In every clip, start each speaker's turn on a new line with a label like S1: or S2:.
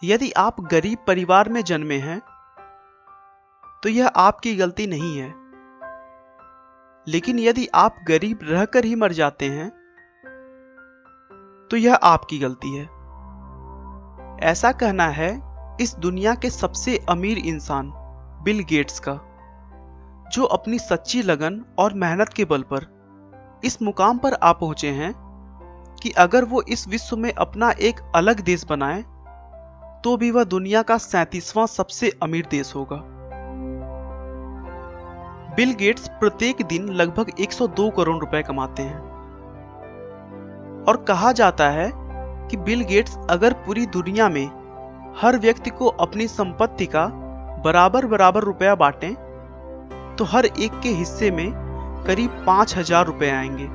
S1: यदि आप गरीब परिवार में जन्मे हैं तो यह आपकी गलती नहीं है, लेकिन यदि आप गरीब रहकर ही मर जाते हैं तो यह आपकी गलती है। ऐसा कहना है इस दुनिया के सबसे अमीर इंसान बिल गेट्स का, जो अपनी सच्ची लगन और मेहनत के बल पर इस मुकाम पर आ पहुंचे हैं कि अगर वो इस विश्व में अपना एक अलग देश बनाए तो भी वह दुनिया का 37वां सबसे अमीर देश होगा। बिल गेट्स प्रत्येक दिन लगभग 102 करोड़ रुपए कमाते हैं और कहा जाता है कि बिल गेट्स अगर पूरी दुनिया में हर व्यक्ति को अपनी संपत्ति का बराबर बराबर रुपया बांटें तो हर एक के हिस्से में करीब 5,000 रुपए आएंगे।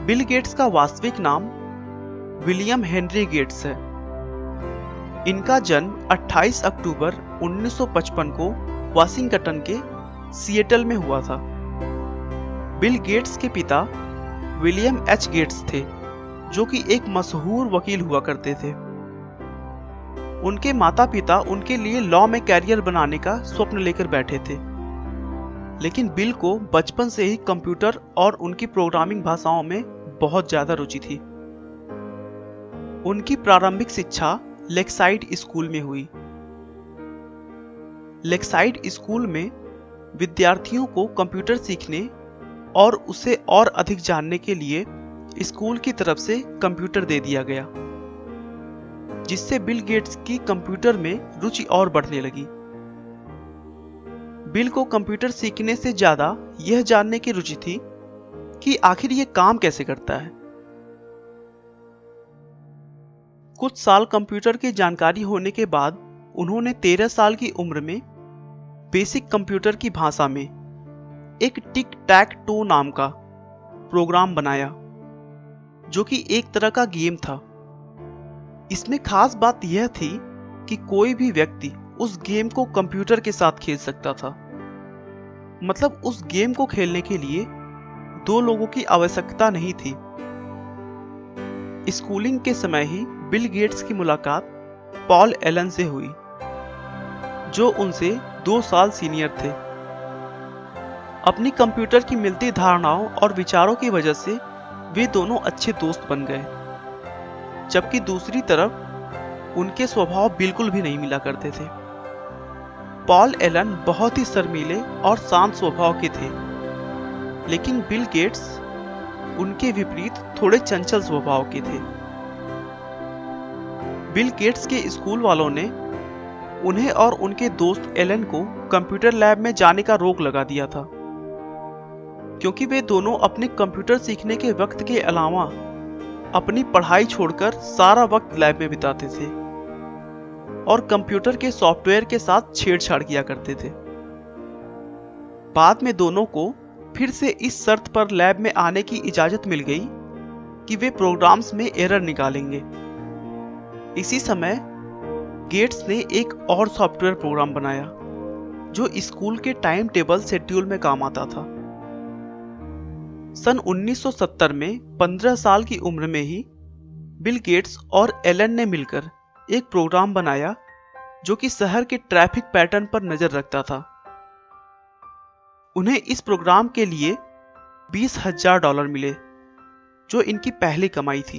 S1: बिल गेट्स का वास्तविक नाम विलियम हेनरी गेट्स है। इनका जन्म 28 अक्टूबर 1955 को वाशिंगटन के सिएटल में हुआ था। बिल गेट्स के पिता विलियम एच गेट्स थे, जो कि एक मशहूर वकील हुआ करते थे। उनके माता पिता उनके लिए लॉ में कैरियर बनाने का स्वप्न लेकर बैठे थे, लेकिन बिल को बचपन से ही कंप्यूटर और उनकी प्रोग्रामिंग भाषाओं में बहुत ज्यादा रुचि थी। उनकी प्रारंभिक शिक्षा लेक्साइड स्कूल में हुई। लेक्साइड स्कूल में विद्यार्थियों को कंप्यूटर सीखने और उसे और अधिक जानने के लिए स्कूल की तरफ से कंप्यूटर दे दिया गया, जिससे बिल गेट्स की कंप्यूटर में रुचि और बढ़ने लगी। बिल को कंप्यूटर सीखने से ज्यादा यह जानने की रुचि थी कि आखिर यह काम कैसे करता है। कुछ साल कंप्यूटर की जानकारी होने के बाद उन्होंने 13 साल की उम्र में बेसिक कंप्यूटर की भाषा में एक टिक टैक टो नाम का प्रोग्राम बनाया, जो कि एक तरह का गेम था। इसमें खास बात यह थी कि कोई भी व्यक्ति उस गेम को कंप्यूटर के साथ खेल सकता था। मतलब उस गेम को खेलने के लिए 2 लोगों की आवश्यकता नहीं थी। स्कूलिंग के समय ही बिल गेट्स की मुलाकात पॉल एलन से हुई, जो उनसे 2 साल सीनियर थे। अपनी कंप्यूटर की मिलती धारणाओं और विचारों की वजह से वे दोनों अच्छे दोस्त बन गए, जबकि दूसरी तरफ उनके स्वभाव बिल्कुल भी नहीं मिला करते थे। पॉल एलन बहुत ही शर्मीले और शांत स्वभाव के थे, लेकिन बिल गेट्स उनके विपरीत थोड़े चंचल स्वभाव के थे। बिल गेट्स के स्कूल वालों ने उन्हें और उनके दोस्त एलन को कंप्यूटर लैब में जाने का रोक लगा दिया था, क्योंकि वे दोनों अपने कंप्यूटर सीखने के वक्त के अलावा अपनी पढ़ाई छोड़कर सारा वक्त लैब में बिताते थे और कंप्यूटर के सॉफ्टवेयर के साथ छेड़छाड़ किया करते थे। बाद में दोनों को फिर से इस शर्त पर लैब में आने की इजाजत मिल गई कि वे प्रोग्राम्स में एरर निकालेंगे। इसी समय गेट्स ने एक और सॉफ्टवेयर प्रोग्राम बनाया जो स्कूल के टाइम टेबल शेड्यूल में काम आता था। सन 1970 में 15 साल की उम्र में ही बिल गेट्स और एलन ने मिलकर एक प्रोग्राम बनाया जो कि शहर के ट्रैफिक पैटर्न पर नजर रखता था। उन्हें इस प्रोग्राम के लिए $20,000 मिले, जो इनकी पहली कमाई थी।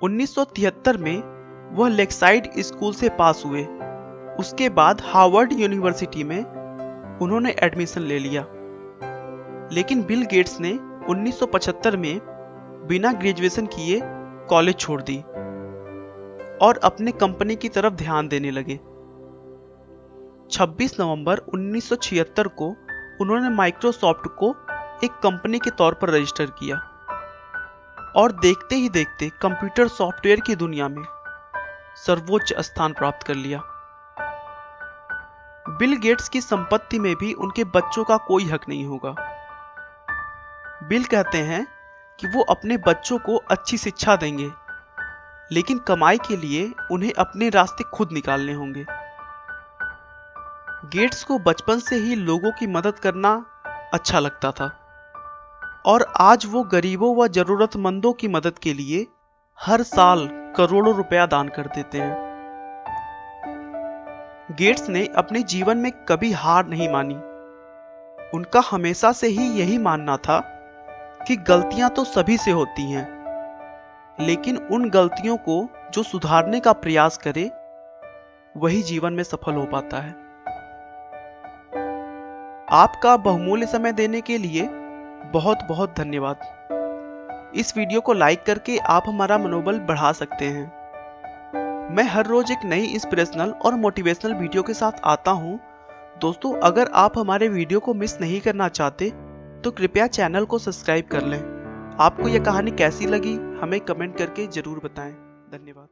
S1: 1973 में वह लेक्साइड स्कूल से पास हुए। उसके बाद हार्वर्ड यूनिवर्सिटी में उन्होंने एडमिशन ले लिया, लेकिन बिल गेट्स ने 1975 में बिना ग्रेजुएशन किए कॉलेज छोड़ दी और अपने कंपनी की तरफ ध्यान देने लगे। 26 नवंबर 1976 को उन्होंने माइक्रोसॉफ्ट को एक कंपनी के तौर पर रजिस्टर किया और देखते ही देखते कंप्यूटर सॉफ्टवेयर की दुनिया में सर्वोच्च स्थान प्राप्त कर लिया। बिल गेट्स की संपत्ति में भी उनके बच्चों का कोई हक नहीं होगा। बिल कहते हैं कि वो अपने बच्चों को अच्छी शिक्षा देंगे, लेकिन कमाई के लिए उन्हें अपने रास्ते खुद निकालने होंगे। गेट्स को बचपन से ही लोगों की मदद करना अच्छा लगता था और आज वो गरीबों व जरूरतमंदों की मदद के लिए हर साल करोड़ों रुपया दान कर देते हैं। गेट्स ने अपने जीवन में कभी हार नहीं मानी। उनका हमेशा से ही यही मानना था कि गलतियां तो सभी से होती हैं, लेकिन उन गलतियों को जो सुधारने का प्रयास करे वही जीवन में सफल हो पाता है। आपका बहुमूल्य समय देने के लिए बहुत बहुत धन्यवाद। इस वीडियो को लाइक करके आप हमारा मनोबल बढ़ा सकते हैं। मैं हर रोज एक नई इंस्पिरेशनल और मोटिवेशनल वीडियो के साथ आता हूं। दोस्तों, अगर आप हमारे वीडियो को मिस नहीं करना चाहते तो कृपया चैनल को सब्सक्राइब कर लें। आपको यह कहानी कैसी लगी हमें कमेंट करके जरूर बताएं। धन्यवाद।